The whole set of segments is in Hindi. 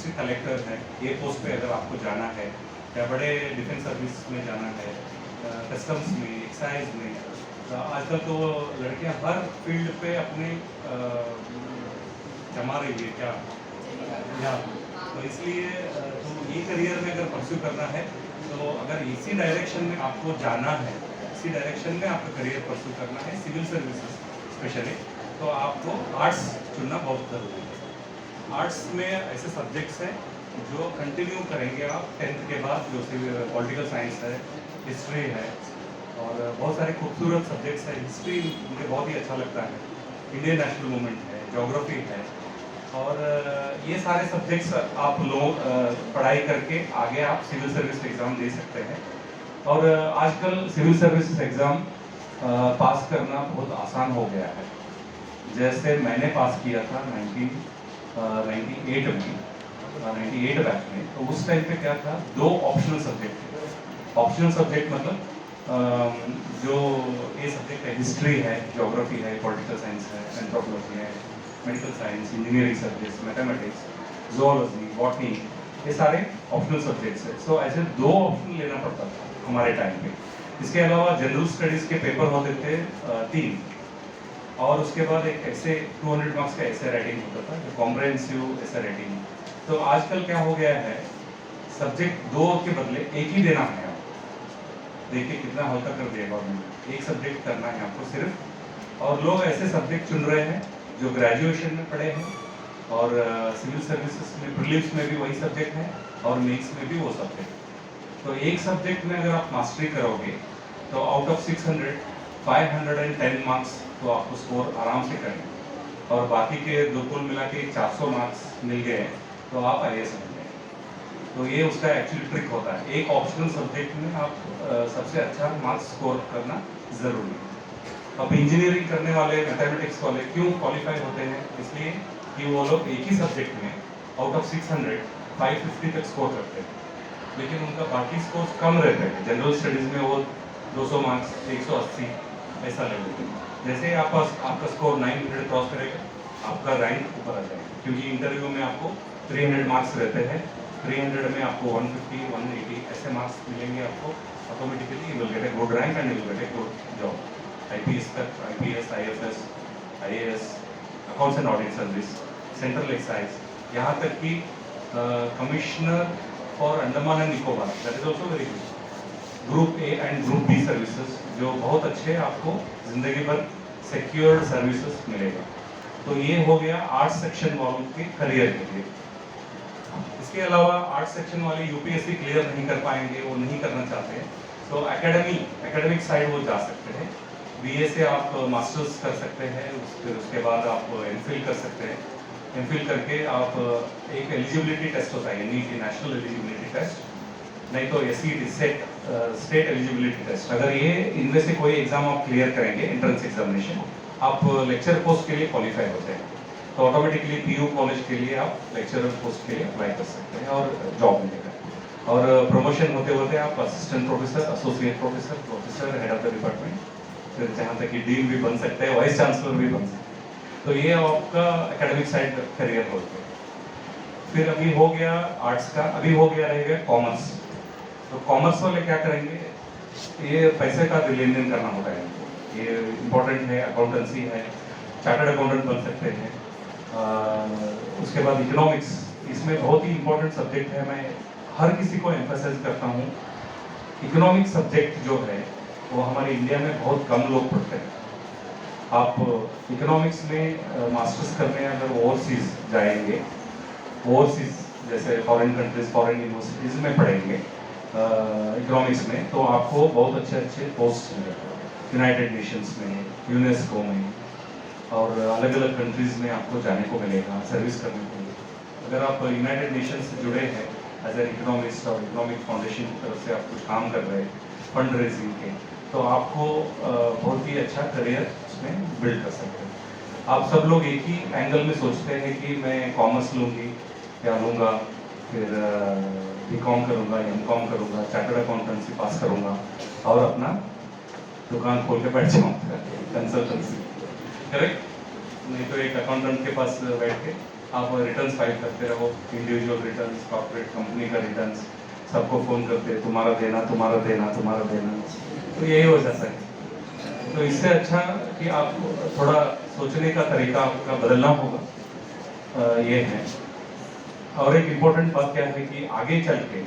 डिस्ट्रिक्ट कलेक्टर है, ये पोस्ट पे अगर आपको जाना है या बड़े डिफेंस सर्विस में जाना है, कस्टम्स में, एक्साइज में, आजकल तो लड़कियां हर फील्ड पे अपने जमा रही है क्या या तो इसलिए तो ये करियर में अगर परस्यू करना है तो अगर इसी डायरेक्शन में आपको जाना है, इसी डायरेक्शन में आपका करियर परस्यू करना है सिविल सर्विसेज स्पेशली, तो आपको आर्ट्स चुनना बहुत ज़रूरी है। आर्ट्स में ऐसे सब्जेक्ट्स हैं जो कंटिन्यू करेंगे आप 10th के बाद, जो पॉलिटिकल साइंस है, हिस्ट्री है और बहुत सारे खूबसूरत सब्जेक्ट्स हैं। हिस्ट्री मुझे बहुत ही अच्छा लगता है, इंडियन नेशनल मूवमेंट है, ज्योग्राफी है और ये सारे सब्जेक्ट्स आप लोग पढ़ाई करके आगे आप सिविल सर्विस एग्ज़ाम दे सकते हैं। और आजकल सिविल सर्विस एग्ज़ाम पास करना बहुत आसान हो गया है। जैसे मैंने पास किया था 1998 में, 98 बैच में, तो उस टाइम पे क्या था, 2 ऑप्शनल सब्जेक्ट थे। ऑप्शनल सब्जेक्ट मतलब जो ये सब्जेक्ट है, हिस्ट्री है, ज्योग्राफी है, पॉलिटिकल साइंस है, एंथ्रोपोलॉजी है, medical science, engineering subjects, mathematics, zoology, botany, ये सारे ऑप्शनल सब्जेक्ट्स है। सो ऐसे 2 ऑप्शन लेना पड़ता था हमारे टाइम पे। इसके अलावा जनरल स्टडीज़ के पेपर होते थे 3 और उसके बाद एक ऐसे 200 मार्क्स का ऐसे राइटिंग होता था, जो कॉम्प्रहेंसिव ऐसे राइटिंग। तो आजकल क्या हो गया है, सब्जेक्ट 2 के बदले एक ही देना है आपको। देखिए कितना हल्का कर दिया गवर्नमेंट, एक सब्जेक्ट करना है आपको सिर्फ। और लोग ऐसे सब्जेक्ट चुन रहे हैं जो ग्रेजुएशन में पढ़े हैं और सिविल सर्विसेज में प्रीलिम्स में भी वही सब्जेक्ट है और मेंस में भी वो सब्जेक्ट। तो एक सब्जेक्ट में अगर आप मास्टरी करोगे तो आउट ऑफ 600 510 मार्क्स तो आपको स्कोर आराम से करेंगे और बाकी के दो कुल मिला के 400 मार्क्स मिल गए तो आप IAS बन गए। तो ये उसका एक्चुअली ट्रिक होता है, एक ऑप्शनल सब्जेक्ट में आप सबसे अच्छा मार्क्स स्कोर करना ज़रूरी है। अब इंजीनियरिंग करने वाले, मैथमेटिक्स वाले क्यों क्वालिफाई होते हैं, इसलिए कि वो लोग एक ही सब्जेक्ट में आउट ऑफ 600 550 तक स्कोर करते हैं, लेकिन उनका बाकी स्कोर कम रहते हैं। जनरल स्टडीज़ में वो 200 मार्क्स, 180 ऐसा लेवल। जैसे आपका स्कोर 900 क्रॉस करेगा, आपका रैंक ऊपर आ जाएगा, क्योंकि इंटरव्यू में आपको 300 मार्क्स रहते हैं। 300 में आपको 150 180 ऐसे मार्क्स मिलेंगे आपको, automatically you will get a good rank and you will get a good job. IPS तक, IPS, IFS, IAS, accounts and audit service, central excise, यहाँ तक कि commissioner for Andaman and Nicobar, that is also very good. Group A and group B services, जो बहुत अच्छे आपको जिंदगी भर सिक्योर्ड सर्विसेज मिलेगा। तो ये हो गया आर्ट्स सेक्शन वालों के करियर के लिए। इसके अलावा आर्ट्स सेक्शन वाले UPSC क्लियर नहीं कर पाएंगे, वो नहीं करना चाहते हैं, तो एकेडमिक साइड वो जा सकते हैं। BA से आप मास्टर्स कर सकते हैं, फिर उसके बाद आप MPhil कर सकते हैं। MPhil करके आप एक एलिजिबिलिटी टेस्ट होता है, NEET, नेशनल एलिजिबिलिटी टेस्ट, नहीं तो SET, स्टेट एलिजिबिलिटी टेस्ट। अगर ये इनमें से कोई एग्जाम आप क्लियर करेंगे, एंट्रेंस एग्जामिनेशन, आप लेक्चर पोस्ट के लिए क्वालिफाई होते हैं, तो ऑटोमेटिकली PU कॉलेज के लिए आप लेक्चरर पोस्ट के लिए अप्लाई कर सकते हैं और जॉब मिलेगा। और प्रमोशन होते होते आप assistant professor, associate professor, professor, head of the department, फिर जहाँ तक कि डीन भी बन सकते हैं, वाइस चांसलर भी बन सकते हैं। तो ये आपका एकेडमिक साइड करियर होता है। फिर अभी हो गया आर्ट्स का, अभी हो गया रहेगा कॉमर्स। तो कॉमर्स वाले क्या करेंगे, ये पैसे का लेन देन करना होता है इनको, ये इम्पोर्टेंट है। अकाउंटेंसी है, चार्टर्ड अकाउंटेंट बन सकते हैं। उसके बाद इकोनॉमिक्स, इसमें बहुत ही इम्पोर्टेंट सब्जेक्ट है। मैं हर किसी को एम्फसाइज करता हूँ, इकोनॉमिक सब्जेक्ट जो है वो हमारे इंडिया में बहुत कम लोग पढ़ते हैं। आप इकोनॉमिक्स में मास्टर्स करने अगर ओवरसीज जाएंगे, ओवरसीज जैसे फॉरेन कंट्रीज, फॉरेन यूनिवर्सिटीज़ में पढ़ेंगे इकोनॉमिक्स में, तो आपको बहुत अच्छे अच्छे पोस्ट मिलेंगे, यूनाइटेड नेशंस में, यूनेस्को में और अलग अलग कंट्रीज़ में आपको जाने को मिलेगा, सर्विस करने को मिलेगा। अगर आप यूनाइटेड नेशंस से जुड़े हैं एज एन इकोनॉमिस्ट और इकोनॉमिक फाउंडेशन की तरफ से आप कुछ काम कर रहे हैं फंड रेजिंग के, तो आपको बहुत ही अच्छा करियर उसमें बिल्ड कर सकते हैं। आप सब लोग एक ही एंगल में सोचते हैं कि मैं कॉमर्स लूँगी या लूँगा, फिर BCom करूँगा, MCom करूँगा, चार्टर्ड अकाउंटेंसी पास करूँगा और अपना दुकान खोल के बैठ जाऊँगा, कंसल्टेंसी, करेक्ट। नहीं तो एक अकाउंटेंट के पास बैठ के आप रिटर्न्स फाइल करते रहो, इंडिविजुअल रिटर्न्स, कॉर्पोरेट कंपनी का रिटर्न्स, सबको फ़ोन करते तुम्हारा देना तुम्हारा देना तुम्हारा देना, तो यही हो जाता है। तो इससे अच्छा कि आपको थोड़ा सोचने का तरीका आपका बदलना होगा, ये है। और एक इम्पोर्टेंट बात क्या है कि आगे चल के,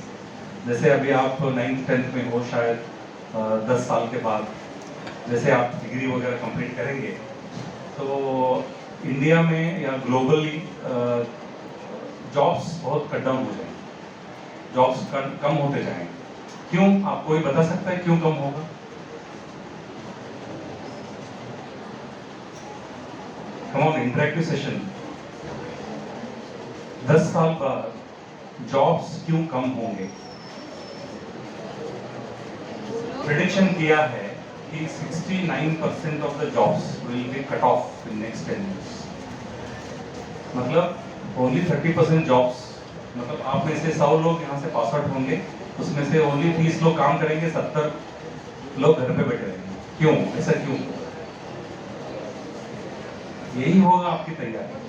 जैसे अभी आप 9th-10th में हो, शायद 10 साल के बाद जैसे आप डिग्री वगैरह कंप्लीट करेंगे, तो इंडिया में या ग्लोबली जॉब्स बहुत कट डाउन हो जाएंगे, जॉब्स कम होते जाएंगे। क्यों? आप कोई बता सकता है क्यों कम होगा? Come on, interactive session. 10 साल बाद जॉब्स क्यों कम होंगे? प्रेडिक्शन किया है कि 69% of the jobs will be cut off in next 10 years। मतलब ओनली 30% जॉब्स, मतलब आप में से 100 लोग यहाँ से पास आउट होंगे, उसमें से ओनली 30 लोग काम करेंगे, 70 लोग घर पे बैठे रहेंगे। क्यों? ऐसा क्यों? यही होगा आपकी तैयारी।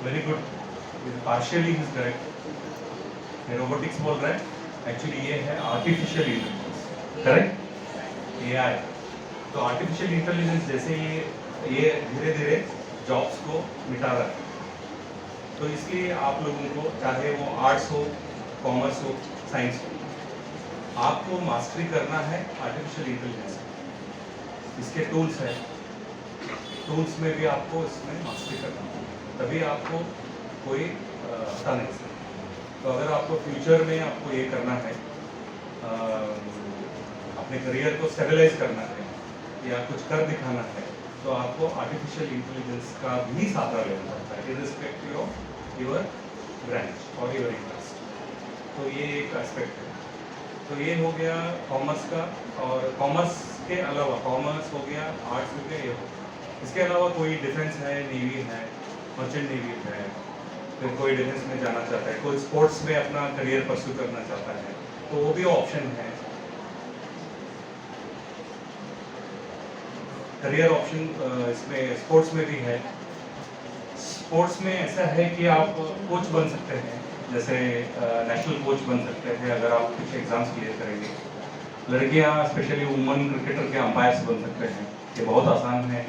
Very good, partially is correct. Robotics बोल रहा है, एक्चुअली ये है आर्टिफिशियल इंटेलिजेंस, करेक्ट, एआई। तो आर्टिफिशियल इंटेलिजेंस जैसे ये धीरे धीरे जॉब्स को मिटा रहा है, तो इसलिए आप लोगों को, चाहे वो आर्ट्स हो, कॉमर्स हो, साइंस हो, आपको मास्टरी करना है आर्टिफिशियल इंटेलिजेंस। इसके टूल्स हैं, टूल्स में भी आपको इसमें मास्टरी करना है, तभी आपको कोई हटा नहीं सकता। तो अगर आपको फ्यूचर में आपको ये करना है, अपने करियर को स्टेबलाइज करना है या कुछ कर दिखाना है, तो आपको आर्टिफिशियल इंटेलिजेंस का भी सहारा लेना पड़ता है, इर्रिस्पेक्टिव ऑफ योर ब्रांच और योर इंटरेस्ट। तो ये एक एस्पेक्ट है। तो ये हो गया कॉमर्स का, और कॉमर्स के अलावा, कॉमर्स हो गया, आर्ट्स हो गया, ये हो गया। इसके अलावा कोई डिफेंस है, नेवी है, मर्चेंट नेवी है, फिर कोई डिफेंस में जाना चाहता है, कोई स्पोर्ट्स में अपना करियर परस्यू करना चाहता है, तो वो भी ऑप्शन है। करियर ऑप्शन इसमें स्पोर्ट्स में भी है। स्पोर्ट्स में ऐसा है कि आप कोच बन सकते हैं, जैसे नेशनल कोच बन सकते हैं अगर आप कुछ एग्जाम्स क्लियर करेंगे। लड़कियां स्पेशली वुमन क्रिकेटर के अंपायर्स बन सकते हैं, ये बहुत आसान है।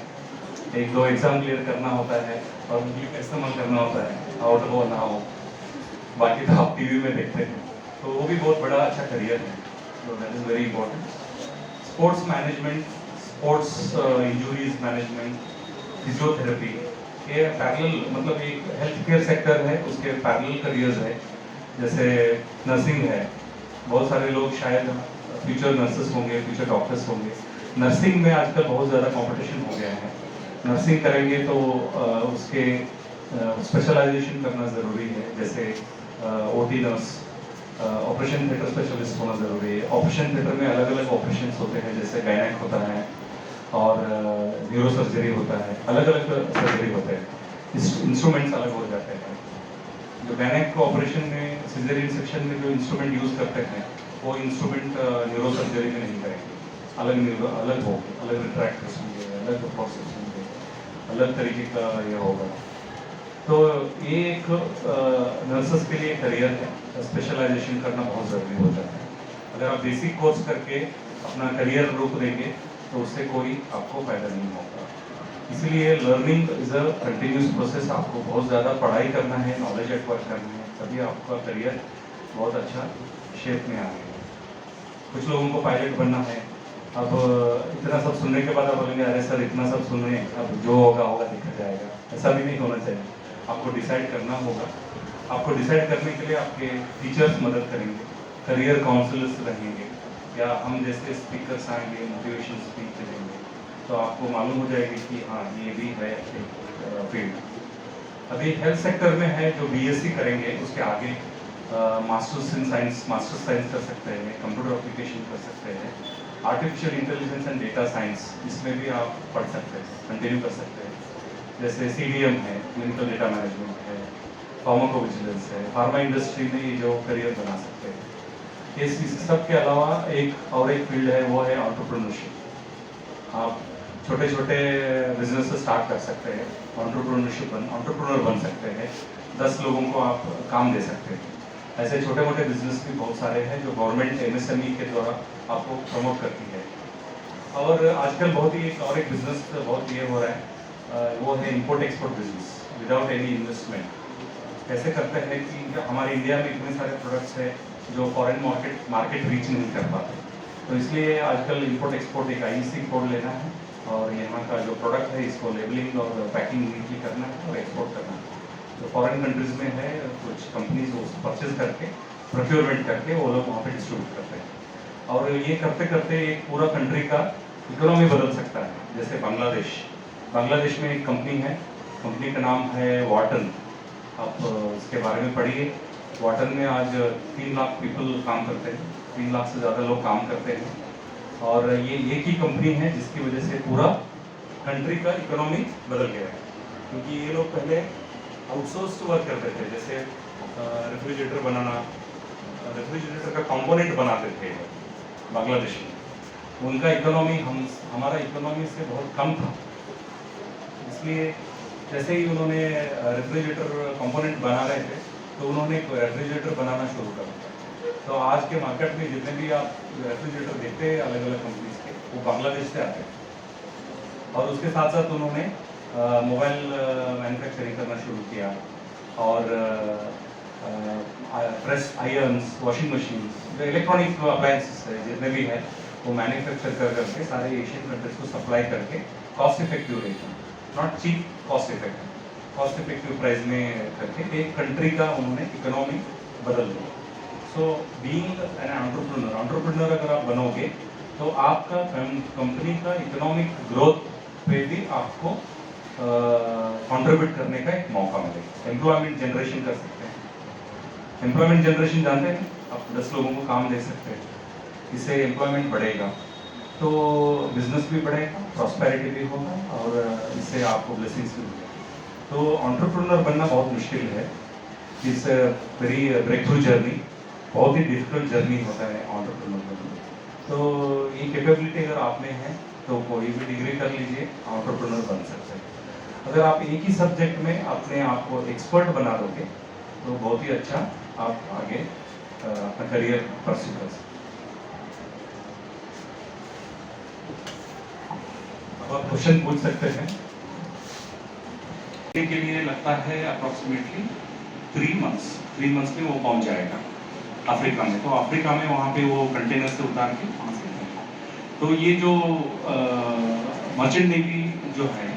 1-2 एग्जाम क्लियर करना होता है और उंगली का इस्तेमाल करना होता है, आउट हो ना हो, बाकी तो आप टीवी में देखते हैं। तो वो भी बहुत बड़ा अच्छा करियर है, तो that is very important. Sports management, sports injuries management, physiotherapy, ये पैरेलल, मतलब एक हेल्थ केयर सेक्टर है, उसके पैरेलल करियर्स है। जैसे नर्सिंग है, बहुत सारे लोग शायद फ्यूचर नर्सेस होंगे, फ्यूचर डॉक्टर्स होंगे। नर्सिंग में आजकल बहुत ज़्यादा कंपटीशन हो गया है। नर्सिंग करेंगे तो उसके स्पेशलाइजेशन करना ज़रूरी है, जैसे OT nurse, operation theatre specialist होना ज़रूरी है। ऑपरेशन थिएटर में अलग अलग ऑपरेशन होते हैं, जैसे गायनेक होता है और न्यूरो सर्जरी होता है, अलग अलग सर्जरी होते हैं, इंस्ट्रूमेंट्स अलग हो जाते हैं। जो गायनेक ऑपरेशन में, सिजेरियन सेक्शन में जो इंस्ट्रूमेंट यूज़ करते हैं, वो इंस्ट्रूमेंट न्यूरो सर्जरी में नहीं करेंगे, अलग न्यूरो अलग होंगे, अलग रिट्रैक्टर्स होंगे, अलग प्रोसेस होंगे, अलग तरीके का ये होगा। तो ये एक नर्सेस के लिए करियर है, स्पेशलाइजेशन करना बहुत ज़रूरी हो जाता है। अगर आप बेसिक कोर्स करके अपना करियर रोक देंगे तो उससे कोई आपको फायदा नहीं होगा। इसलिए learning is a continuous process, आपको बहुत ज़्यादा पढ़ाई करना है, नॉलेज एक्वायर करना है, तभी आपका करियर बहुत अच्छा शेप में आएगा। कुछ लोगों को पायलट बनना है। अब इतना सब सुनने के बाद आप बोलेंगे अरे सर इतना सब सुने, अब जो होगा होगा देखा जाएगा। ऐसा भी नहीं होना चाहिए, आपको डिसाइड करना होगा। आपको डिसाइड करने के लिए आपके टीचर्स मदद करेंगे, करियर काउंसलर्स रहेंगे, या हम जैसे स्पीकर्स आएंगे, मोटिवेशन स्पीच करेंगे, तो आपको मालूम हो जाएगी कि हाँ ये भी है एक फील्ड। अभी हेल्थ सेक्टर में है, जो बीएससी करेंगे उसके आगे masters in science, masters science कर सकते हैं, कंप्यूटर एप्लीकेशन कर सकते हैं, artificial intelligence and data science, इसमें भी आप पढ़ सकते हैं, कंटिन्यू कर सकते हैं। जैसे CDM है, क्लिनिकल डेटा मैनेजमेंट है, फार्माकोविजिलेंस है, फार्मा इंडस्ट्री में ये जो करियर बना सकते हैं। इस सब के अलावा एक फील्ड है, वो है एंटरप्रेन्योरशिप। आप छोटे छोटे बिजनेस स्टार्ट कर सकते हैं, एंटरप्रेन्योर बन सकते हैं, 10 लोगों को आप काम दे सकते हैं। ऐसे छोटे मोटे बिजनेस भी बहुत सारे हैं जो गवर्नमेंट MSME के द्वारा आपको प्रमोट करती है। और आजकल बहुत ही एक बिजनेस बहुत ये हो रहा है, वो है import export business without any investment. कैसे करते हैं कि हमारे इंडिया में इतने सारे प्रोडक्ट्स हैं जो फॉरेन मार्केट रीच नहीं कर पाते, तो इसलिए आजकल इंपोर्ट एक्सपोर्ट एक IEC कोड लेना है और यहाँ का जो प्रोडक्ट है इसको लेबलिंग और पैकिंग नीटली करना है और एक्सपोर्ट करना है। तो फॉरेन कंट्रीज में है कुछ कंपनीज वो परचेज करके प्रोक्योरमेंट करके वो लोग वहाँ पे डिस्ट्रीब्यूट करते हैं, और ये करते करते एक पूरा कंट्री का इकोनॉमी बदल सकता है। जैसे बांग्लादेश में एक कंपनी है, कंपनी का नाम है वाटन। आप इसके बारे में पढ़िए। वाटन में आज 3 लाख पीपल काम करते हैं, 3 लाख से ज़्यादा लोग काम करते हैं, और ये एक ही कंपनी है जिसकी वजह से पूरा कंट्री का इकोनॉमी बदल गया है। क्योंकि ये लोग पहले आउटसोर्स्ड वर्क करते थे, जैसे रेफ्रिजरेटर बनाना, रेफ्रिजरेटर का कंपोनेंट बनाते थे बांग्लादेश में। उनका इकोनॉमी हमारा इकोनॉमी से बहुत कम था, इसलिए जैसे ही उन्होंने रेफ्रिजरेटर कंपोनेंट बना रहे थे तो उन्होंने रेफ्रिजरेटर बनाना शुरू कर दिया। तो आज के मार्केट में जितने भी आप रेफ्रिजरेटर देखते हैं अलग अलग कंपनीज के, वो बांग्लादेश से आते हैं। और उसके साथ साथ उन्होंने मोबाइल मैन्युफैक्चरिंग करना शुरू किया, और प्रेस आयरन्स, वॉशिंग मशीन, जो इलेक्ट्रॉनिक अप्लायंसेस है जितने भी हैं वो मैन्युफैक्चर कर करके सारे एशियन कंट्रीज को सप्लाई करके कॉस्ट इफेक्टिव रेट में, not cheap, cost effective price में करके एक कंट्री का उन्होंने इकोनॉमी बदल दिया। सो बीइंग एन एंटरप्रेन्योर अगर आप बनोगे तो आपका कंपनी का इकोनॉमिक ग्रोथ पे भी आपको कंट्रीब्यूट करने का एक मौका मिलेगा। एम्प्लॉयमेंट जनरेशन कर सकते हैं। एम्प्लॉयमेंट जनरेशन जानते हैं, आप 10 लोगों को काम दे सकते हैं, इससे एम्प्लॉयमेंट बढ़ेगा तो बिजनेस भी बढ़ेगा, प्रॉस्पेरिटी भी होगा, और इससे आपको ब्लेसिंग्स भी मिलेगा। तो एंटरप्रेन्योर बनना बहुत मुश्किल है, it's very breakthrough journey, बहुत ही डिफिकल्ट जर्नी होता है एंटरप्रेन्योर बनना। तो ये कैपेबिलिटी अगर आप में है तो कोई भी डिग्री कर लीजिए, एंटरप्रेन्योर बन सकते हैं। अगर आप एक ही सब्जेक्ट में अपने आप को एक्सपर्ट बना दोगे तो बहुत ही अच्छा आप आगे अपना करियर परस्यू कर सकते हैं। आप क्वेश्चन पूछ सकते हैं। के लिए लगता है अप्रोक्सीमेटली 3 मंथ्स में वो पहुंच जाएगा अफ्रीका में। तो अफ्रीका में वहाँ पे वो कंटेनर से उतार के वहाँ से तो ये जो मर्चेंट नेवी जो है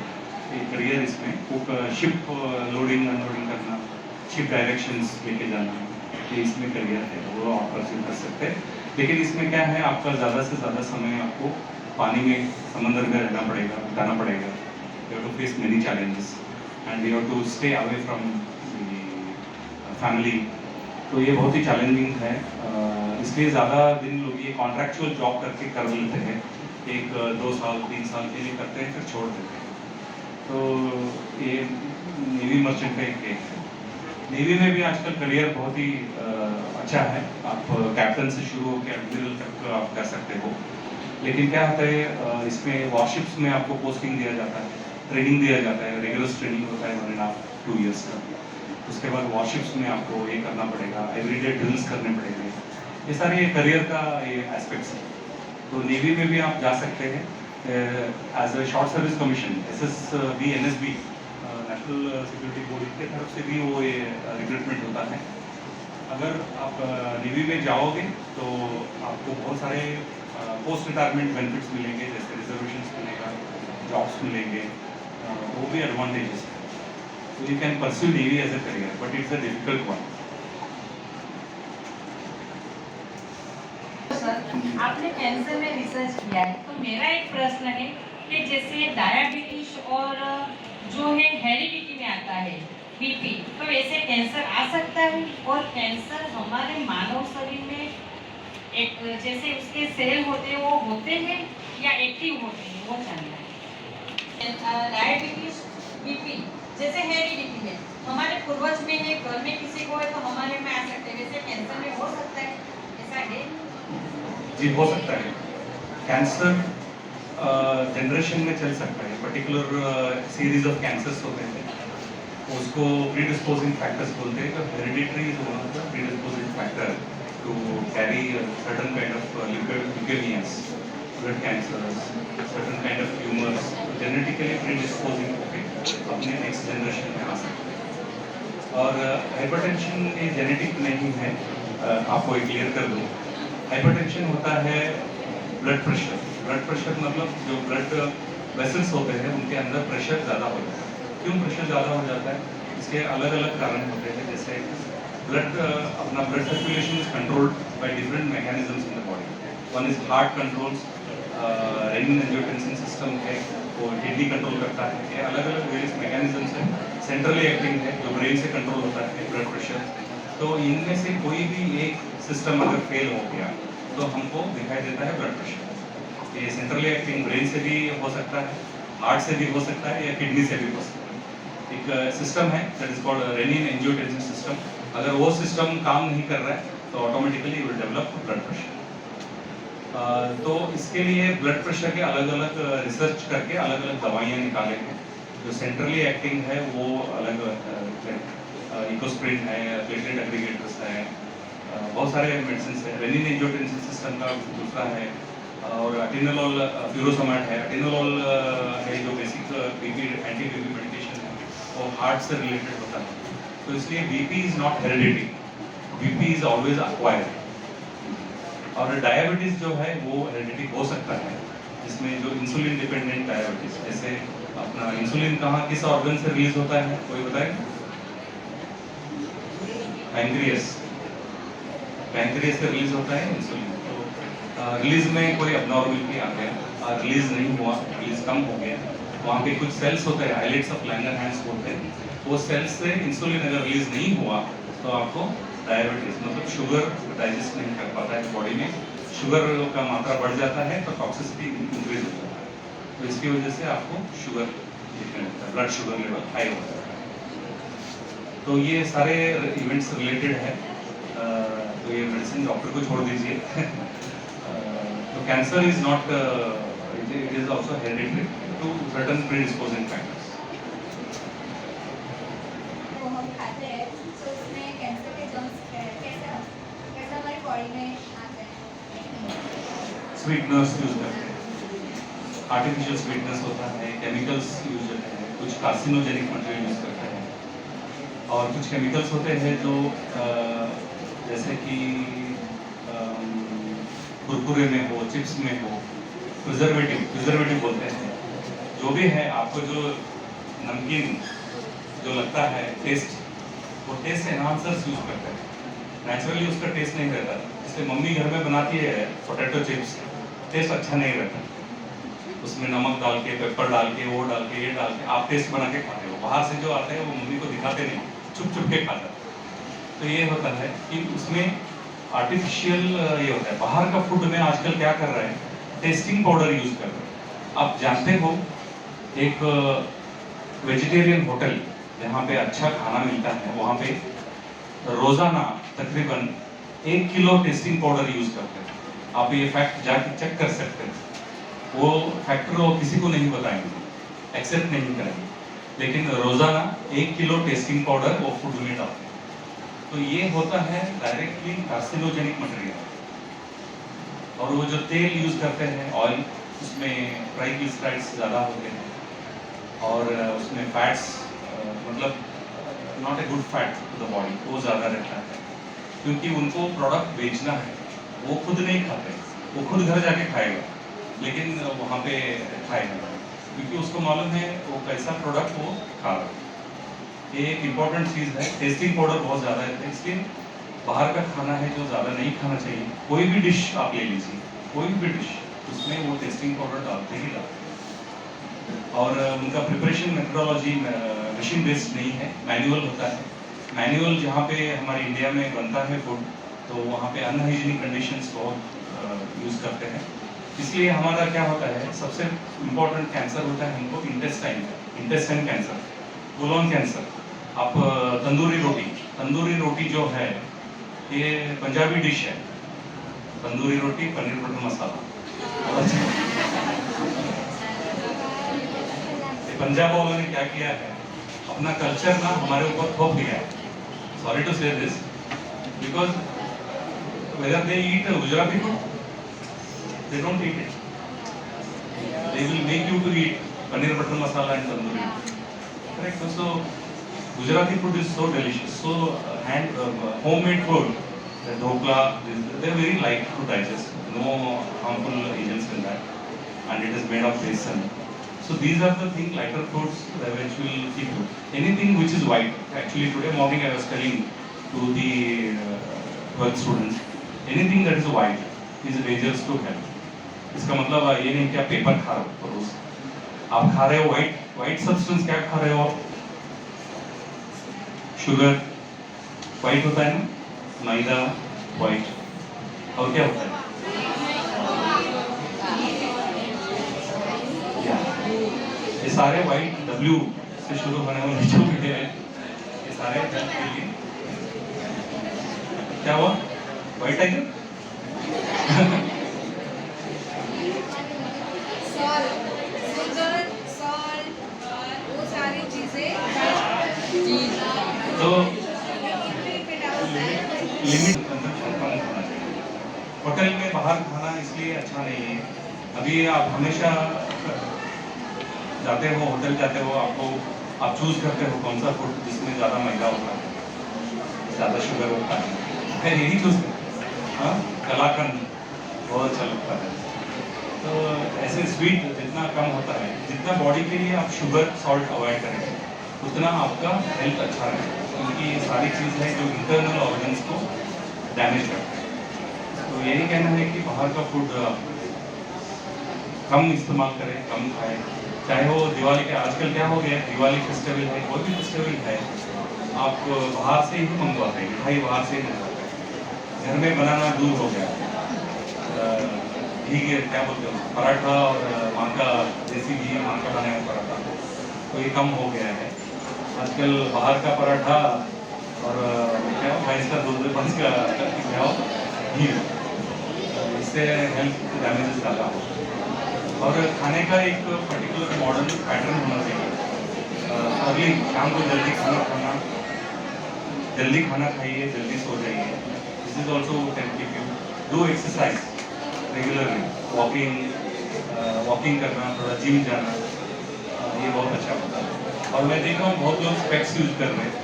करियर, इसमें वो शिप लोडिंग अनलोडिंग करना, शिप डायरेक्शंस लेके जाना, ये इसमें करियर है, वो आप परस्यू कर सकते हैं। लेकिन इसमें क्या है, आपका ज़्यादा से ज़्यादा समय आपको पानी में, समंदर में रहना पड़ेगा, बिताना पड़ेगा। You have to face many challenges and you have to stay away from family. तो ये बहुत ही चैलेंजिंग है, इसलिए ज़्यादा दिन लोग ये कॉन्ट्रैक्चुअल जॉब करके कर लेते हैं, 1-2 साल 3 साल के लिए करते हैं फिर छोड़ देते हैं। तो ये नेवी मर्चेंट का एक केस है। नेवी में भी आजकल करियर बहुत ही अच्छा है, आप कैप्टन से शुरू होकर एडमिरल तक आप कर सकते हो। लेकिन क्या होता है, इसमें वॉरशिप्स में आपको पोस्टिंग दिया जाता है, ट्रेनिंग दिया जाता है, रेगुलर ट्रेनिंग होता है 1.5-2 ईयर्स का। उसके बाद वॉरशिप्स में आपको ये करना पड़ेगा, एवरीडे ड्रिल्स करने पड़ेंगे। ये सारे करियर का ये एस्पेक्ट्स है। तो नेवी में भी आप जा सकते हैं as a short service commission, SSB NSB national security board की तरफ से भी वो ये रिक्रूटमेंट होता है। अगर आप नेवी में जाओगे तो आपको बहुत सारे पोस्ट रिटायरमेंट बेनिफिट्स मिलेंगे, जैसे रिजर्वेशंस मिलेगा, जॉब्स मिलेंगे, वो भी एडवांटेजेस है। So you can pursue Navy as a career, but it's a difficult one. Sir, आपने कैंसर में रिसर्च किया है, तो मेरा एक प्रश्न है कि जैसे डायबिटीज और जो है हेरिडिटी में आता है BP, तो ऐसे कैंसर आ सकता है? और कैंसर हमारे मानव शरीर में एक जैसे उसके सेल होते हैं वो होते हैं या एक्टिव होते हैं, वो जानना है। डायबिटीज BP जैसे हेरिडिटी में हमारे पूर्वज में है, घर में किसी को है तो हमारे में आ सकते हैं, वैसे कैंसर में हो सकता है, ऐसा ऐसा है? जी हो सकता है। कैंसर जनरेशन में चल सकता है, पर्टिकुलर सीरीज ऑफ कैंसर्स होते हैं, उसको प्रीडिस्पोजिंग फैक्टर्स बोलते हैं। तो hereditary is one of the predisposing factor to carry certain kind of leukemias, blood cancers, certain kind of tumours genetically predisposing होके अपने नेक्स्ट जनरेशन में आ सकते हैं। और हाइपरटेंशन ये जेनेटिक नहीं है, आपको एक क्लियर कर दूँ। हाइपरटेंशन होता है ब्लड प्रेशर। ब्लड प्रेशर मतलब जो ब्लड वेसल्स होते हैं उनके अंदर प्रेशर ज़्यादा हो जाता है। क्यों प्रेशर ज़्यादा हो जाता है? इसके अलग अलग कारण होते हैं। जैसे ब्लड अपना blood circulation is controlled by different mechanisms in the body. One is heart controls, renin angiotensin system है वो किडनी कंट्रोल करता है। ये अलग अलग वेरियस मैकेनिज्म्स है। सेंट्रली एक्टिंग है जो ब्रेन से कंट्रोल होता है ब्लड प्रेशर। तो इनमें से कोई भी एक सिस्टम अगर फेल हो गया तो हमको दिखाई देता है ब्लड प्रेशर। ये सेंट्रली एक्टिंग ब्रेन से भी हो सकता है, हार्ट से भी हो सकता है, या किडनी से भी हो सकता है। एक सिस्टम है that is called renin angiotensin system. अगर वो सिस्टम काम नहीं कर रहा है तो automatically will develop blood pressure. तो इसके लिए ब्लड प्रेशर के अलग अलग रिसर्च करके अलग अलग दवाइयाँ निकाले हैं। जो सेंट्रली एक्टिंग है वो अलग इकोस्प्रिन है, प्लेटलेट एग्रीगेटर्स है, बहुत सारे मेडिसिन है। रेनिन एंजियोटेंसिन सिस्टम का दूसरा है, और अटेनोलोल फ्यूरोसमाइड है। अटेनोलोल है जो basic BP anti BP medication है, वो हार्ट से रिलेटेड होता है। तो इसलिए BP is not heredity, BP is always acquired. और डायबिटीज जो है वो हेरिडिटी हो सकता है, जिसमें जो इंसुलिन डिपेंडेंट डायबिटीज, जैसे अपना इंसुलिन कहाँ किस ऑर्गन से रिलीज होता है, कोई बताएगा? पैंक्रियास, पैंक्रियास से रिलीज होता है इंसुलिन। तो रिलीज में कोई अबनॉर्मलिटी आ गया, रिलीज नहीं हुआ, रिलीज कम हो गया, वहाँ पे कुछ सेल्स होते हैं, आइलेट्स ऑफ लैंगरहैंस बोलते हैं, वो सेल्स से इंसुलिन अगर रिलीज नहीं हुआ तो आपको डायबिटीज मतलब शुगर डाइजेस्ट नहीं कर पाता है बॉडी में, शुगर का मात्रा बढ़ जाता है तो टॉक्सिसिटी इंक्रीज हो जाता है। तो इसकी वजह से आपको शुगर दिखने लगता है, ब्लड शुगर लेवल हाई हो जाता है। तो ये सारे इवेंट्स रिलेटेड है। तो ये मेडिसिन डॉक्टर को छोड़ दीजिए। तो cancer is not, it is also hereditary to certain predisposing factors. तो हम खाते हैं तो उसमें कैंसर के जर्म्स कैसे हमारी बॉडी में आते हैं? स्वीटनर्स यूज करते हैं, आर्टिफिशियल स्वीटनर्स होता है, केमिकल्स यूज करते हैं, कुछ कार्सिनोजेनिक मटेरियल यूज करते हैं, और कुछ केमिकल्स होते हैं जो जैसे कि कुरकुरे में हो, चिप्स में हो, प्रिजर्वेटिव बोलते हैं। जो भी है, आपको जो नमकीन जो लगता है टेस्ट, वो टेस्ट एनहांसर्स यूज करते हैं। नेचुरली उसका टेस्ट नहीं रहता, इसलिए मम्मी घर में बनाती है पोटैटो चिप्स, टेस्ट अच्छा नहीं रहता। उसमें नमक डाल के, पेपर डाल के, वो डाल के, ये डाल के आप टेस्ट बना के खाते हो। बाहर से जो आते हैं वो मम्मी को दिखाते नहीं, छुप छुप के खाता है। तो ये होता है कि उसमें आर्टिफिशियल ये होता है। बाहर का फूड में आजकल क्या कर रहे हैं, टेस्टिंग पाउडर यूज कर रहे हैं। आप जानते हो एक वेजिटेरियन होटल जहाँ पे अच्छा खाना मिलता है, वहाँ पे रोजाना तकरीबन 1 किलो टेस्टिंग पाउडर यूज करते हैं। आप ये फैक्ट जाके चेक कर सकते हैं। वो फैक्टर वो किसी को नहीं बताएंगे, एक्सेप्ट नहीं करेंगे, लेकिन रोजाना 1 किलो टेस्टिंग पाउडर वो फूड में डालते हैं। तो ये होता है डायरेक्टली कार्सिनोजेनिक मटेरियल। और वो जो तेल यूज करते हैं ऑयल, उसमें ट्राइग्लिसराइड्स ज़्यादा होते हैं, और उसमें फैट्स मतलब not a good fat to the body, वो ज़्यादा रहता है। क्योंकि उनको प्रोडक्ट बेचना है, वो खुद नहीं खाते, वो खुद घर जाके खाएगा, लेकिन वहाँ पे खाएगा क्योंकि उसको मालूम है वो कैसा प्रोडक्ट वो खा रहा है। ये एक इम्पॉर्टेंट चीज़ है। टेस्टिंग पाउडर बहुत ज़्यादा है, इसलिए बाहर का खाना है जो ज़्यादा नहीं खाना चाहिए। कोई भी डिश आप ले लीजिए, कोई भी डिश, उसमें वो टेस्टिंग पाउडर डालते ही डालते हैं। और उनका प्रिपरेशन मेथोडोलॉजी मशीन बेस्ड नहीं है, मैनुअल होता है। मैनुअल जहाँ पे हमारे इंडिया में बनता है फूड, तो वहाँ पे अनहाइजीनिक कंडीशंस बहुत यूज़ करते हैं। इसलिए हमारा क्या होता है, सबसे इम्पोर्टेंट कैंसर होता है हमको इंटेस्टाइन कैंसर, कोलोन कैंसर। आप तंदूरी रोटी जो है, ये पंजाबी डिश है, तंदूरी रोटी, पनीर बटर मसाला। ये पंजाब वालों ने क्या किया है, अपना कल्चर ना हमारे ऊपर थोप दिया है। सॉरी टू से this, because whether they eat Gujarati food, they don't eat it. They will make you to eat paneer butter masala and tandoori. Correct? So Gujarati food is so delicious, so homemade food. The dhokla, they are very light to digest. No harmful agents in that, and it is made of besan. So these are the things, lighter foods which will keep you. Anything which is white. Actually today morning I was telling to the 12th students. Anything that is white is dangerous to health. इसका मतलब ये नहीं कि आप पेपर खा रहे हो रोज, आप खा रहे हो व्हाइट सब्सटेंस। क्या खा रहे हो आप? शुगर व्हाइट होता है ना, मैदा व्हाइट, और क्या होता है? ये सारे व्हाइट W से शुरू होने वाले जो भी है, ये सारे हेल्थ के लिए क्या हुआ? व्हाइट टाइगर वो सारी चीजें तो लिमिट कंजम्पशन कम होना चाहिए। होटल में बाहर खाना इसलिए अच्छा नहीं है। अभी आप हमेशा जाते हो, होटल जाते हो, आप चूज करते हो कौन सा फूड जिसमें ज़्यादा मैदा होता है, ज़्यादा शुगर होता है, फिर यही चूज। हाँ, कलाकंद बहुत अच्छा लगता है। तो ऐसे स्वीट जितना कम होता है, जितना बॉडी के लिए आप शुगर सॉल्ट अवॉइड करेंगे, उतना आपका हेल्थ अच्छा रहेगा, क्योंकि ये सारी चीज़ है जो इंटरनल ऑर्गन्स को डैमेज करते हैं। तो यही कहना है कि बाहर का फूड कम इस्तेमाल करें, कम खाएं। चाहे वो दिवाली के, आजकल क्या हो गया, दिवाली फेस्टिवल है, कोई भी फेस्टिवल है, आप बाहर से ही मंगवाते हैं, मिठाई बाहर से ही मंगवाते हैं, घर में बनाना दूर हो गया। घी के क्या बोलते हैं, पराठा और वहाँ का देसी घी, वहाँ का बनाया हुआ पराठा, तो ये कम हो गया है। आजकल बाहर का पराठा और क्या भैंस का दूध, भैंस का क्या घी, इससे हेल्थ डैमेजेस ज़्यादा हो। और खाने का एक पर्टिकुलर मॉडर्न पैटर्न होना चाहिए। अर्ली शाम को जल्दी खाना खाना, जल्दी खाना खाइए, जल्दी सो जाइए। This is also can keep you. Do exercise regularly, walking करना, थोड़ा जिम जाना, ये बहुत अच्छा होता है। और मैं देख रहा हूँ बहुत लोग स्पेक्स यूज कर रहे हैं,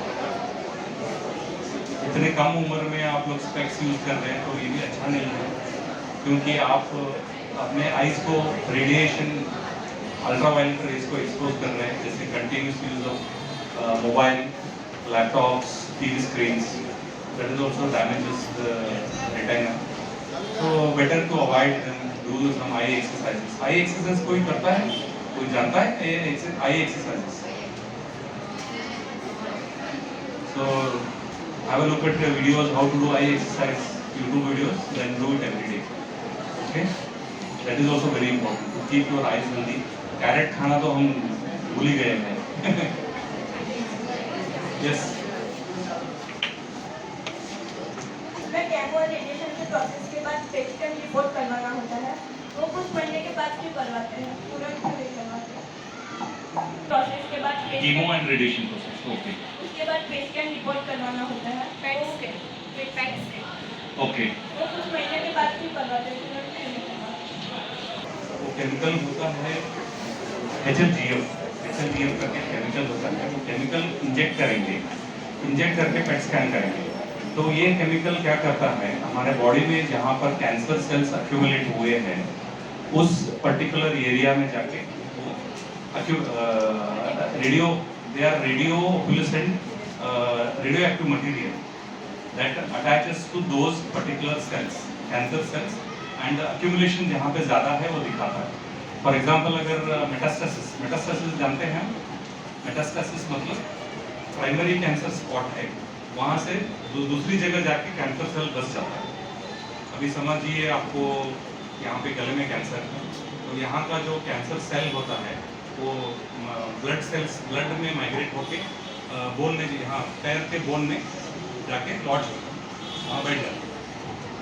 इतने कम उम्र में आप लोग स्पेक्स यूज कर रहे हैं, तो ये भी अच्छा नहीं है, क्योंकि आप अपने आइज को रेडिएशन, अल्ट्रावायलेट रेज को एक्सपोज कर रहे हैं, जैसे continuous use of mobile, laptops, TV screens, that is also damages the retina. तो better to avoid do some eye exercises. Eye exercise कोई करता है, कोई जानता है eye exercises? So have a look at the videos how to do eye exercise, YouTube videos, then do it every day. Okay, that is also very important to keep your eyes healthy. Carrot खाना तो हम भूल ही गए हैं। Yes. मैं केमो और रेडिएशन के प्रोसेस के बाद पेशेंट रिपोर्ट करवाना होता है, वो कुछ महीने के बाद क्यों करवाते हैं, तुरंत क्यों नहीं करवाते? प्रोसेस के बाद Chemo and radiation process. Okay. उसके बाद पेशेंट रिपोर्ट करवाना होता है, पेट स्कैन, Okay. वो कुछ महीने के बाद क्यों करवाते हैं, तुरंत क्यों नहीं करवाते? वो केमिकल होता है HLGF करके केमिकल होता है, वो केमिकल इंजेक्ट करेंगे, इंजेक्ट करके पेट स्कैन करेंगे। तो ये केमिकल क्या करता है, हमारे बॉडी में जहाँ पर कैंसर सेल्स एक्यूमुलेट हुए हैं, उस पर्टिकुलर एरिया में जाके radio, they are radioactive material that attaches to those particular cells, cancer cells, and accumulation जहाँ पे ज़्यादा है वो दिखाता है। फॉर एग्जाम्पल अगर मेटास्टेसिस जानते हैं, मेटास्टेसिस मतलब प्राइमरी कैंसर स्पॉट है, वहाँ से दूसरी जगह जाके कैंसर सेल बस जाता है। अभी समझिए आपको यहाँ पे गले में कैंसर है, तो यहाँ का जो कैंसर सेल होता है वो ब्लड सेल्स, ब्लड में माइग्रेट होके बोन में, यहाँ पैर के बोन में जाके लॉज होता है, वहाँ बैठ जाता है।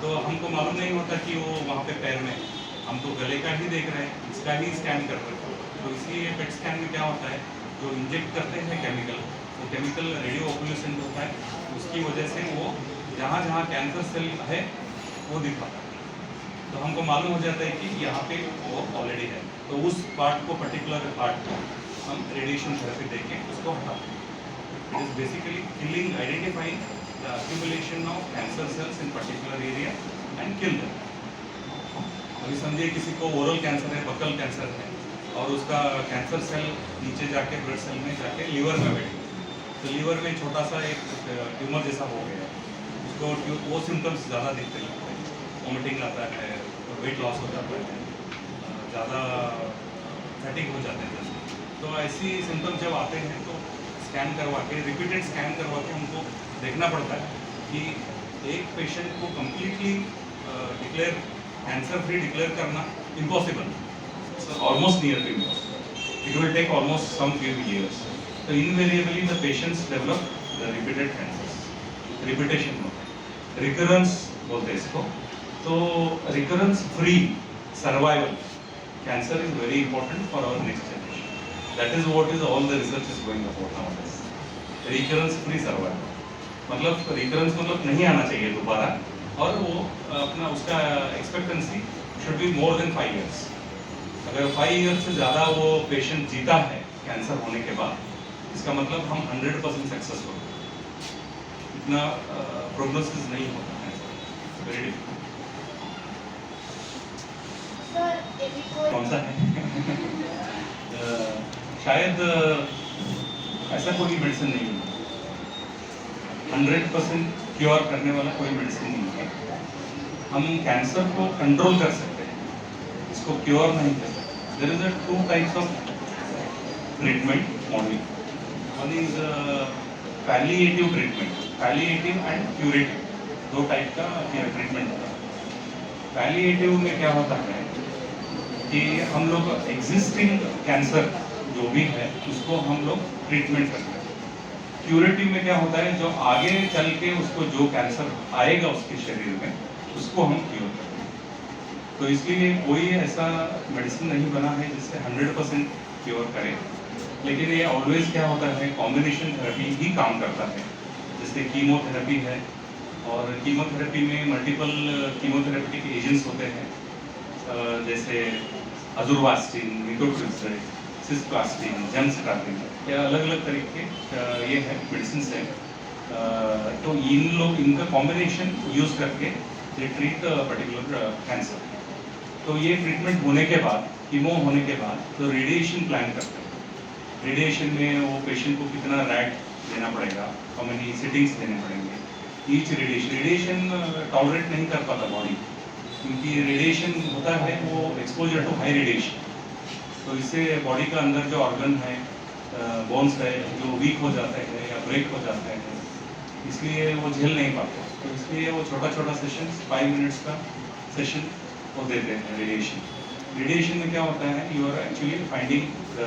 तो हमको मालूम नहीं होता कि वो वहाँ पे पैर में, हम तो गले का ही देख रहे हैं, इसका ही स्कैन कर रहे हैं। तो इसलिए पेट स्कैन में क्या होता है, जो इंजेक्ट करते हैं केमिकल, वो केमिकल रेडियो ऑक्लूसेंट होता है, उसकी वजह से वो जहाँ जहाँ कैंसर सेल है वो दिखाता है। तो हमको मालूम हो जाता है कि यहाँ पे वो ऑलरेडी है, तो उस पार्ट को, पर्टिकुलर पार्ट को हम रेडिएशन थेरेपी देके उसको हटाते हैं। It is basically killing, identifying the accumulation of cancer cells in particular area and kill them. अभी समझिए किसी को ओरल कैंसर है, बकल कैंसर है, और उसका कैंसर सेल नीचे जाके ब्लड सेल में जाके लीवर में बैठ गया, तो लीवर में छोटा सा एक ट्यूमर जैसा हो गया, उसको वो सिम्टम्स ज़्यादा दिखते लगते हैं, वॉमिटिंग आता है, वेट लॉस हो जाता है, ज़्यादा फैटिक हो जाते हैं। तो ऐसी सिम्टम्स जब आते हैं तो स्कैन करवा के, रिपीटेड स्कैन करवा के हमको देखना पड़ता है कि एक पेशेंट को completely declare cancer free declare करना impossible, almost near to impossible, it will take almost some few years. तो invariably the patients develop the repeated cancers, repetition होता है, रिकरेंस बोलते हैं इसको। तो recurrence free survival cancer is very important for our next generation, that is what is all the research is going about nowadays. Recurrence free survival मतलब रिकरेंस मतलब नहीं आना चाहिए दोबारा, और वो अपना उसका expectancy should be more than 5 years. अगर 5 इयर्स से ज़्यादा वो पेशेंट जीता है कैंसर होने के बाद, इसका मतलब हम 100% सक्सेसफुल, इतना प्रोग्नोसिस नहीं होता है, वेरी डिफिकल्ट। कौन सा है शायद ऐसा कोई मेडिसिन नहीं है, 100% क्योर करने वाला कोई मेडिसिन नहीं है। हम कैंसर को कंट्रोल कर सकते हैं, इसको क्योर नहीं कर सकते। There is 2 types of treatment only, one is palliative treatment, palliative and curative, 2 type का ट्रीटमेंट होता है। पैलिएटिव में क्या होता है कि हम लोग एग्जिस्टिंग कैंसर जो भी है उसको हम लोग ट्रीटमेंट करते हैं। क्यूरेटिव में क्या होता है, जो आगे चल के उसको जो कैंसर आएगा उसके शरीर में, उसको हम क्योर करते हैं। तो इसलिए कोई ऐसा मेडिसिन नहीं बना है जिससे 100% क्योर करे, लेकिन ये ऑलवेज क्या होता है, कॉम्बिनेशन थेरेपी ही काम करता है। जैसे कीमोथेरेपी है, और कीमोथेरेपी में मल्टीपल कीमोथेरेपेटिक एजेंट्स होते हैं, जैसे अजुरवास्टिन, मिटोट्रिक्साइड, सिस्प्लास्टिन, जेमस्टाटिन, या अलग अलग तरीके ये है मेडिसिन है। तो इनका कॉम्बिनेशन यूज करके दे ट्रीट पर्टिकुलर कैंसर। तो ये ट्रीटमेंट होने के बाद, कीमो होने के बाद, तो रेडिएशन प्लान करते हैं। रेडिएशन में वो पेशेंट को कितना रैट देना पड़ेगा, हाउ मेनी सिटिंग्स देने पड़ेंगे, ईच रेडिएशन टॉलरेट नहीं कर पाता बॉडी, क्योंकि रेडिएशन होता है वो एक्सपोजर टू हाई रेडिएशन। तो इससे बॉडी का अंदर जो ऑर्गन है, बोन्स है, जो वीक हो जाते हैं या ब्रेक हो जाते हैं, इसलिए वो झेल नहीं पाते। तो इसलिए वो छोटा छोटा सेशन, 5 मिनट्स का सेशन वो देते हैं रेडिएशन। रेडिएशन में क्या होता है, you are actually finding the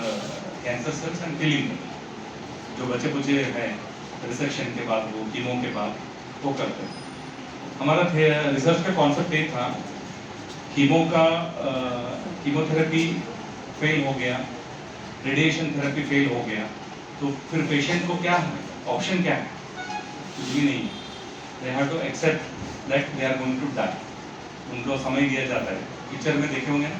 cancer cells and killing, जो बचे बुचे हैं रिसेक्शन के बाद, वो कीमो के बाद वो करते हैं। हमारा रिसर्च का कॉन्सेप्ट ये था, कीमोथेरेपी फेल हो गया, रेडिएशन थेरेपी फेल हो गया, तो फिर पेशेंट को क्या है, ऑप्शन क्या है, कुछ भी नहीं। They have to accept that they are going to die. उनको समय दिया जाता है, पिक्चर में देखे होंगे ना,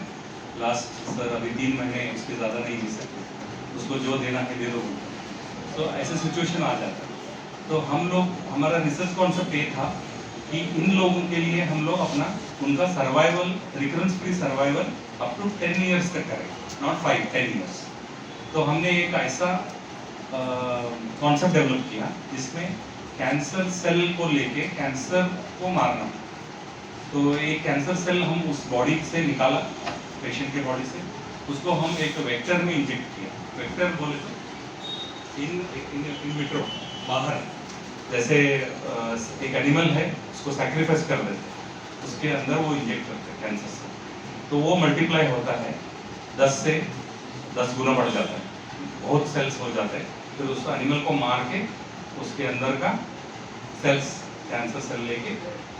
लास्ट सर अभी 3 महीने उसके ज़्यादा नहीं जी सकते, उसको जो देना है दे दो। तो ऐसे सिचुएशन आ जाता है। तो हम लोग, हमारा रिसर्च कॉन्सेप्ट ये था कि इन लोगों के लिए हम लोग अपना उनका survival, recurrence free survival up to 10 years तक करें, नॉट 5, 10 ईयर्स। तो हमने एक ऐसा कॉन्सेप्ट डेवलप किया जिसमें कैंसर सेल को लेके कैंसर को मारना। तो एक कैंसर सेल हम उस बॉडी से निकाला, पेशेंट के बॉडी से, उसको हम एक वेक्टर में इंजेक्ट किया। वेक्टर बोले तो इन विट्रो, बाहर, जैसे एक एनिमल है उसको सैक्रिफाइस कर देते, उसके अंदर वो इंजेक्ट करते हैं कैंसर से। तो वो मल्टीप्लाई होता है, 10 से 10 गुना बढ़ जाता है, बहुत सेल्स हो जाते हैं। फिर उस एनिमल को मार के उसके अंदर का सेल्स कैंसर सेल लेके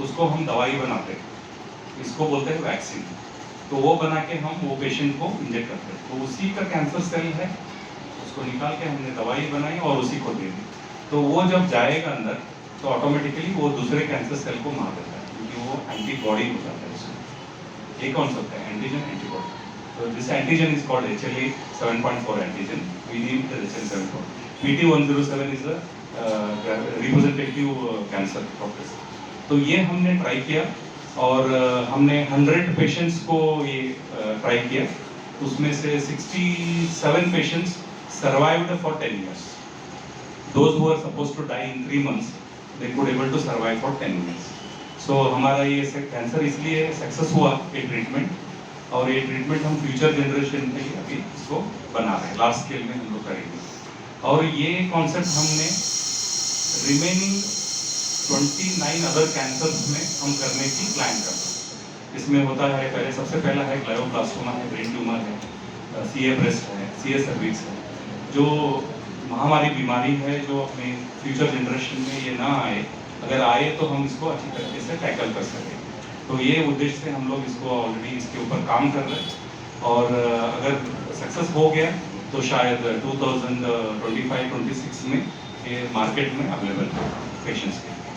उसको हम दवाई बनाते हैं, इसको बोलते हैं वैक्सीन। तो वो बना के हम वो पेशेंट को इंजेक्ट करते हैं, तो उसी का कैंसर सेल है, उसको निकाल के हमने दवाई बनाई और उसी को दे दी। तो वो जब जाएगा अंदर तो ऑटोमेटिकली वो दूसरे कैंसर सेल को मार देता है, क्योंकि वो एंटीबॉडी हो जाता है उसमें। ये कौन सा होता है? Antigen antibody. So this antigen is called HLA 7.4 antigen. We named it HLA 7.4. PT107 is a representative cancer process. तो ये हमने ट्राई किया और हमने 100 पेशेंट्स को ये ट्राई किया, उसमें से 67 patients survived for 10 years. Those who were supposed to die in 3 months, they could able to survive for 10 years. So हमारा ये कैंसर इसलिए सक्सेस हुआ ये ट्रीटमेंट, और ये ट्रीटमेंट हम फ्यूचर जनरेशन के लिए अभी इसको बना रहे हैं, लार्ज स्केल में हम लोग करेंगे। और ये कॉन्सेप्ट हमने रिमेनिंग 29 अदर कैंसर्स में हम करने की प्लान कर रहे हैं। इसमें होता है सबसे पहला है ग्लायोब्लास्टोमा है, ब्रेन ट्यूमर है, सीए ब्रेस्ट है, सीए सर्विक्स है, जो महामारी बीमारी है जो अपने फ्यूचर जनरेशन में ये ना आए, अगर आए तो हम इसको अच्छी तरीके से टैकल कर सकें। तो ये उद्देश्य से हम लोग इसको ऑलरेडी इसके ऊपर काम कर रहे हैं, और अगर सक्सेस हो गया तो शायद 2025-26 में ये मार्केट में अवेलेबल है पेशेंट्स के लिए।